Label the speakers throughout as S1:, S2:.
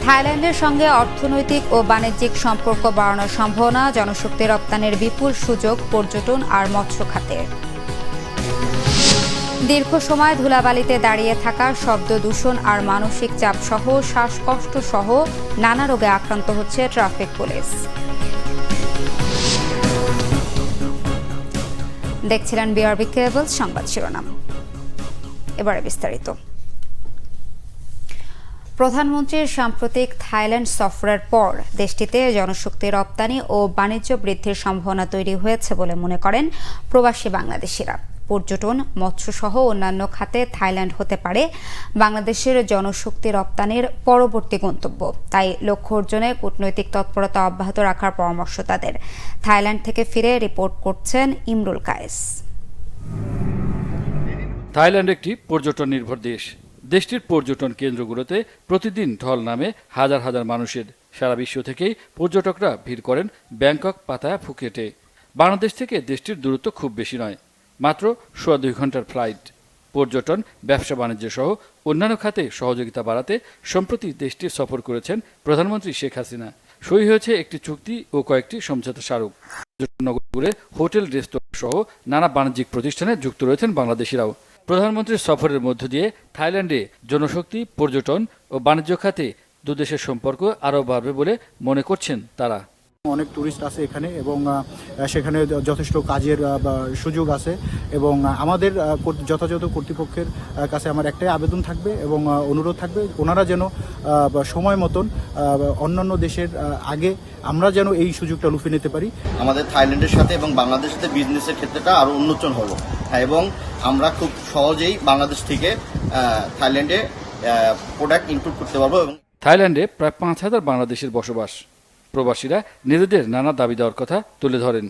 S1: থাইল্যান্ডের সঙ্গে অর্থনৈতিক ও বাণিজ্যিক সম্পর্ক বাড়ানোর সম্ভাবনা, জনশক্তি রপ্তানির বিপুল সুযোগ পর্যটন আর মৎস্য খাতের। দীর্ঘ সময় ধুলাবালিতে দাঁড়িয়ে থাকা, শব্দ দূষণ আর মানসিক চাপ সহ শ্বাসকষ্ট সহ নানা রোগে আক্রান্ত হচ্ছে ট্রাফিক পুলিশ। দেখছিলেন বিআরবি কেবল সংবাদ শিরোনাম, এবারে বিস্তারিত। প্রধানমন্ত্রীর সাম্প্রতিক থাইল্যান্ড সফরের পর দেশটিতে জনশক্তি রপ্তানি ও বাণিজ্য বৃদ্ধির সম্ভাবনা তৈরি হয়েছে বলে মনে করেন প্রবাসী বাংলাদেশিরা। পর্যটন, মৎস্যসহ অন্যান্য খাতে থাইল্যান্ড হতে পারে বাংলাদেশের জনশক্তি রপ্তানির পরবর্তী গন্তব্য। তাই লক্ষ্য অর্জনে কূটনৈতিক তৎপরতা অব্যাহত রাখার পরামর্শ তাদের। থাইল্যান্ড থেকে ফিরে রিপোর্ট করছেন ইমরুল কায়েস।
S2: থাইল্যান্ড একটি পর্যটন নির্ভর দেশ। দেশটির পর্যটন কেন্দ্রগুলোতে প্রতিদিন ঢল নামে হাজার হাজার মানুষের। সারা বিশ্ব থেকেই পর্যটকরা ভিড় করেন ব্যাংকক, পাতায়া, ফুকেটে। বাংলাদেশ থেকে দেশটির দূরত্ব খুব বেশি নয়, মাত্র 2.25 ঘন্টার ফ্লাইট। পর্যটন, ব্যবসা বাণিজ্য সহ অন্যান্য খাতে সহযোগিতা বাড়াতে সম্প্রতি দেশটি সফর করেছেন প্রধানমন্ত্রী শেখ হাসিনা। সই হয়েছে একটি চুক্তি ও কয়েকটি সমঝোতা স্মারক। নগরে হোটেল, রেস্তোরাঁ সহ নানা বাণিজ্যিক প্রতিষ্ঠানে যুক্ত রয়েছেন বাংলাদেশিরাও। প্রধানমন্ত্রীর সফরের মধ্য দিয়ে থাইল্যান্ডে জনশক্তি, পর্যটন ও বাণিজ্য খাতে দুদেশের সম্পর্ক আরও বাড়বে বলে মনে করছেন তারা।
S3: অনেক টুরিস্ট আছে এখানে এবং সেখানে যথেষ্ট কাজের সুযোগ আছে এবং আমাদের যথাযথ কর্তৃপক্ষের কাছে আমার একটাই আবেদন থাকবে এবং অনুরোধ থাকবে, ওনারা যেন সময় মতন অন্যান্য দেশের আগে আমরা যেন এই সুযোগটা লুফে নিতে পারি।
S4: আমাদের থাইল্যান্ডের সাথে এবং বাংলাদেশের সাথে বিজনেসের ক্ষেত্রটা আরও উন্মোচন হলো এবং আমরা খুব সহজেই বাংলাদেশ থেকে থাইল্যান্ডে প্রোডাক্ট ইনপুট করতে পারবো। এবং
S2: থাইল্যান্ডে প্রায় 5,000 বাংলাদেশের বসবাস। প্রবাসীরা নিজেদের নানা দাবি দেওয়ার কথা তুলে ধরেন।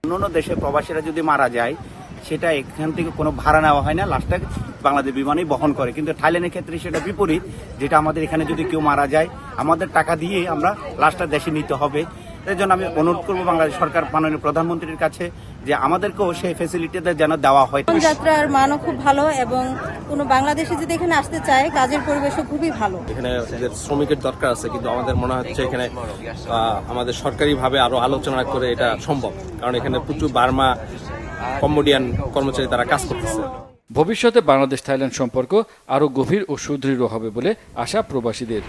S5: অন্যান্য দেশে প্রবাসীরা যদি মারা যায়, সেটা এখান থেকে কোনো ভাড়া নেওয়া হয় না, লাশটা বাংলাদেশ বিমানই বহন করে। কিন্তু থাইল্যান্ডের ক্ষেত্রে সেটা বিপরীত, যেটা আমাদের এখানে যদি কেউ মারা যায়, আমাদের টাকা দিয়ে আমরা লাশটা দেশে নিতে হবে। এর জন্য আমি অনুরোধ করবো বাংলাদেশ সরকার, মাননীয় প্রধানমন্ত্রীর কাছে, যে আমাদেরকেও সেই ফ্যাসিলিটিটা যেন দেওয়া হয়।
S6: যাত্রার মানও খুব ভালো এবং কোনো বাংলাদেশি যদি এখানে আসতে চায়, কাজের পরিবেশও খুবই ভালো।
S7: এখানে শ্রমিকের দরকার আছে, কিন্তু আমাদের মনে হচ্ছে এখানে আমাদের সরকারিভাবে আরো আলোচনা করে এটা সম্ভব, কারণ এখানে প্রচুর বার্মা, কম্বোডিয়ান কর্মচারী তারা কাজ করতেছে।
S2: ভবিষ্যতে বাংলাদেশ থাইল্যান্ড সম্পর্ক আরও গভীর ও সুদৃঢ় হবে বলে আশা প্রবাসীদের।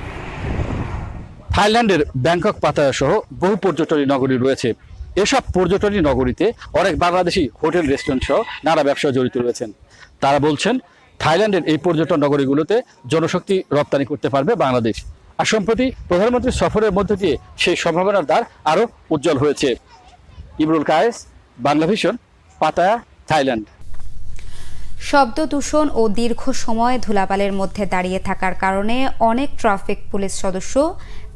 S2: থাইল্যান্ডের ব্যাংকক, পাতায়া সহ বহু পর্যটনী নগরী রয়েছে। এসব পর্যটনী নগরীতে অনেক বাংলাদেশি হোটেল, রেস্টুরেন্ট সহ নানা ব্যবসায় জড়িত রয়েছেন। তারা বলছেন থাইল্যান্ডের এই পর্যটন নগরীগুলোতে জনশক্তি রপ্তানি করতে পারবে বাংলাদেশ। আর সম্প্রতি প্রধানমন্ত্রীর সফরের মধ্য দিয়ে সেই সম্ভাবনার দ্বার আরও উজ্জ্বল হয়েছে। Imrul Kayes, Banglavision, Pattaya, Thailand.
S1: শব্দ দূষণ ও দীর্ঘ সময় ধুলাবালির মধ্যে দাঁড়িয়ে থাকার কারণে অনেক ট্রাফিক পুলিশ সদস্য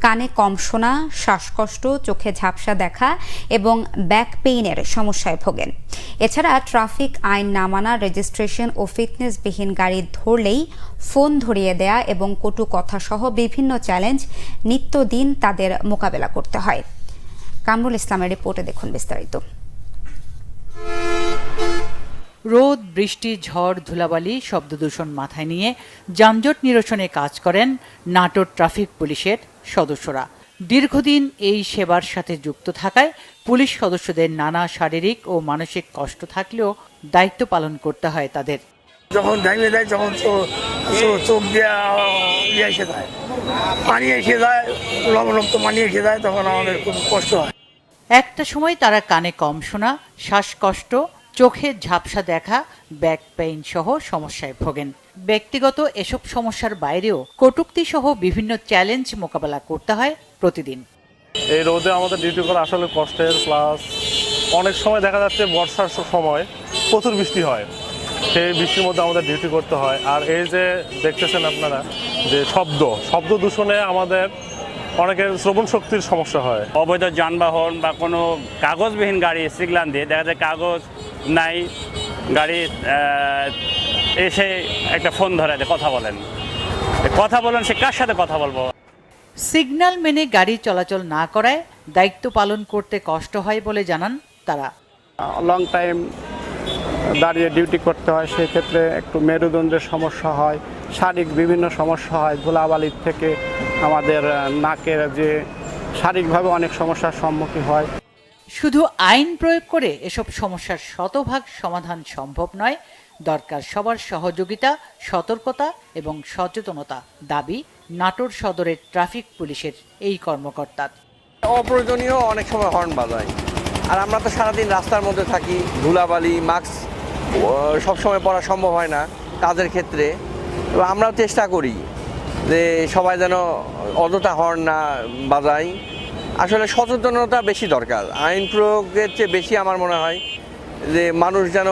S1: কানে কম শোনা, শ্বাসকষ্ট, চোখে ঝাপসা দেখা এবং ব্যাক পেইনের সমস্যায় ভোগেন। এছাড়া ট্রাফিক আইন না মানা, রেজিস্ট্রেশন ও ফিটনেসবিহীন গাড়ি ধরলেই ফোন ধরিয়ে দেয়া এবং কটু কথা সহ বিভিন্ন চ্যালেঞ্জ নিত্যদিন তাদের মোকাবেলা করতে হয়। কামরুল ইসলামের রিপোর্টে দেখুন বিস্তারিত।
S8: রোদ, বৃষ্টি, ঝড়, ধুলাবালি, শব্দদূষণ মাথায় নিয়ে যানজট নিরসনে কাজ করেন নাটোর ট্রাফিক পুলিশের সদস্যরা। দীর্ঘদিন এই সেবার সাথে যুক্ত থাকায় পুলিশ সদস্যদের নানা শারীরিক ও মানসিক কষ্ট থাকলেও দায়িত্ব পালন করতে হয় তাদের।
S9: যখন ভেঙে দেয় তখন তো চোখ দিয়ে এসে যায়, পানি এসে যায়, লবণাক্ত পানি এসে যায়, তখন আমাদের খুব কষ্ট হয়।
S8: একটা সময় তারা কানে কম শোনা, শ্বাসকষ্ট, চোখে ঝাপসা দেখা, ব্যাক পেইন সহ সমস্যায় ভোগেন। ব্যক্তিগত এসব সমস্যার বাইরেও কটূক্তি সহ বিভিন্ন চ্যালেঞ্জ মোকাবেলা করতে হয় প্রতিদিন।
S10: এই রোদে আমাদের ডিউটি করা আসলে কষ্টের, প্লাস অনেক সময় দেখা যাচ্ছে বর্ষার সময় প্রচুর বৃষ্টি হয়, সেই বৃষ্টির মধ্যে আমাদের ডিউটি করতে হয়। আর এই যে দেখতেছেন আপনারা যে শব্দ দূষণে আমাদের অনেকের শ্রবণ শক্তির সমস্যা হয়।
S11: অবৈধ যানবাহন বা কোনো কাগজবিহীন গাড়ি সিগনাল দিয়ে দেখা যায় কাগজ নাই, গাড়ি এসে একটা ফোন ধরে দেয়, কথা বলেন, সে কার সাথে কথা বলবো।
S8: সিগন্যাল মেনে গাড়ি চলাচল না করায় দায়িত্ব পালন করতে কষ্ট হয় বলে জানান তারা।
S9: লং টাইম দাঁড়িয়ে ডিউটি করতে হয়, সেক্ষেত্রে একটু মেরুদণ্ডের সমস্যা হয়, শারীরিক বিভিন্ন সমস্যা হয়, ধুলাবালির থেকে
S12: আমাদের নাকের যে শারীরিকভাবে অনেক সমস্যার সম্মুখীন হয়।
S8: শুধু আইন প্রয়োগ করে এসব সমস্যার শতভাগ সমাধান সম্ভব নয়, দরকার সবার সহযোগিতা, সতর্কতা এবং সচেতনতা, দাবি নাটোর সদরের ট্রাফিক পুলিশের এই কর্মকর্তার।
S13: অপ্রয়োজনীয় অনেক সময় হর্ন বাজায়, আর আমরা তো সারাদিন রাস্তার মধ্যে থাকি, ধুলাবালি, মাস্ক সবসময় পরা সম্ভব হয় না কাজের ক্ষেত্রে। তো আমরাও চেষ্টা করি যে সবাই যেন অযথা হর্ন না বাজায়। আসলে সচেতনতা বেশি দরকার, আইন প্রয়োগের চেয়ে বেশি আমার মনে হয় যে মানুষ যেন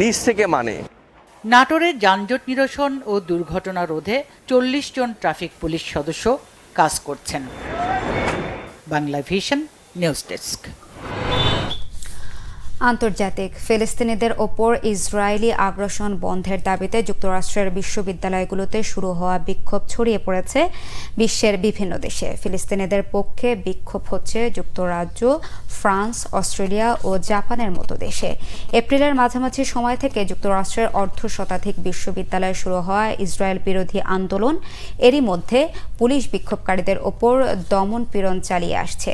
S13: নিজ থেকে মানে।
S8: নাটোরের যানজট নিরসন ও দুর্ঘটনা রোধে 40 জন ট্রাফিক পুলিশ সদস্য কাজ করছেন। Bangla vision news desk.
S1: আন্তর্জাতিক ফিলিস্তিনিদের ওপর ইসরায়েলি আগ্রাসন বন্ধের দাবিতে যুক্তরাষ্ট্রের বিশ্ববিদ্যালয়গুলোতে শুরু হওয়া বিক্ষোভ ছড়িয়ে পড়েছে বিশ্বের বিভিন্ন দেশে। ফিলিস্তিনিদের পক্ষে বিক্ষোভ হচ্ছে যুক্তরাজ্য, ফ্রান্স, অস্ট্রেলিয়া ও জাপানের মতো দেশে। এপ্রিলের মাঝামাঝি সময় থেকে যুক্তরাষ্ট্রের অর্ধশতাধিক বিশ্ববিদ্যালয়ে শুরু হওয়া ইসরায়েল বিরোধী আন্দোলন এরই মধ্যে পুলিশ বিক্ষোভকারীদের ওপর দমন পীড়ন চালিয়ে আসছে।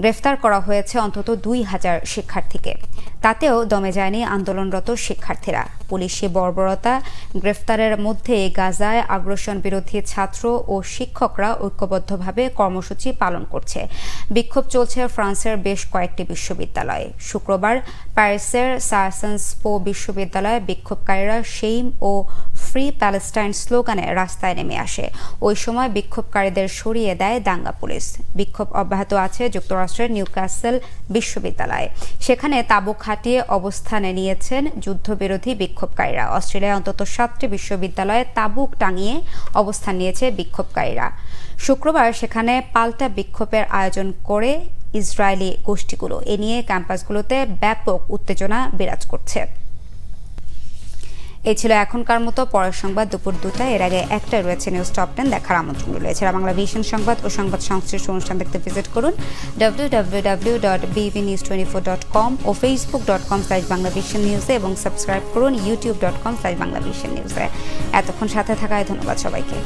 S1: গ্রেফতার করা হয়েছে অন্তত 2000 শিক্ষার্থীকে। তাতেও দমে যায়নি আন্দোলনরত শিক্ষার্থীরা। পুলিশি বর্বরতা, গ্রেফতারের মধ্যে গাজায় আগ্রাসন বিরোধী ছাত্র ও শিক্ষকরা ঐক্যবদ্ধভাবে কর্মসূচি পালন করছে। বিক্ষোভ চলছে ফ্রান্সের বেশ কয়েকটি বিশ্ববিদ্যালয়ে। শুক্রবার প্যারিসের সায়েন্স পো বিশ্ববিদ্যালয়ে বিক্ষোভকারীরা সেইম ও ফ্রি প্যালেস্টাইন স্লোগানে রাস্তায় নেমে আসে। ওই সময় বিক্ষোভকারীদের সরিয়ে দেয় দাঙ্গা পুলিশ। বিক্ষোভ অব্যাহত আছে যুক্তরাষ্ট্রের নিউক্যাসল বিশ্ববিদ্যালয়ে। সেখানে তাঁবু খাটিয়ে অবস্থানে নিয়েছেন যুদ্ধবিরোধী বিক্ষোভকারীরা। অস্ট্রেলিয়ায় অন্তত 7টি বিশ্ববিদ্যালয়ে তাঁবু টাঙিয়ে অবস্থান নিয়েছে বিক্ষোভকারীরা। শুক্রবার সেখানে পাল্টা বিক্ষোভের আয়োজন করে ইসরায়েলি গোষ্ঠীগুলো। এ নিয়ে ক্যাম্পাসগুলোতে ব্যাপক উত্তেজনা বিরাজ করছে। এই ছিল এখনকার মতো। পরের সংবাদ দুপুর 2টায়। এর আগে একটা রয়েছে নিউজ টপ 10 দেখার আমন্ত্রণ রইল। এছাড়া বাংলা ভিশন সংবাদ ও সংবাদ সংশ্লিষ্ট অনুষ্ঠান দেখতে ভিজিট করুন www.bbnews24.com ও facebook.com/banglavisionnews এবং সাবস্ক্রাইব করুন youtube.com/banglavisionnews। এতক্ষণ সাথে থাকায় ধন্যবাদ সবাইকে।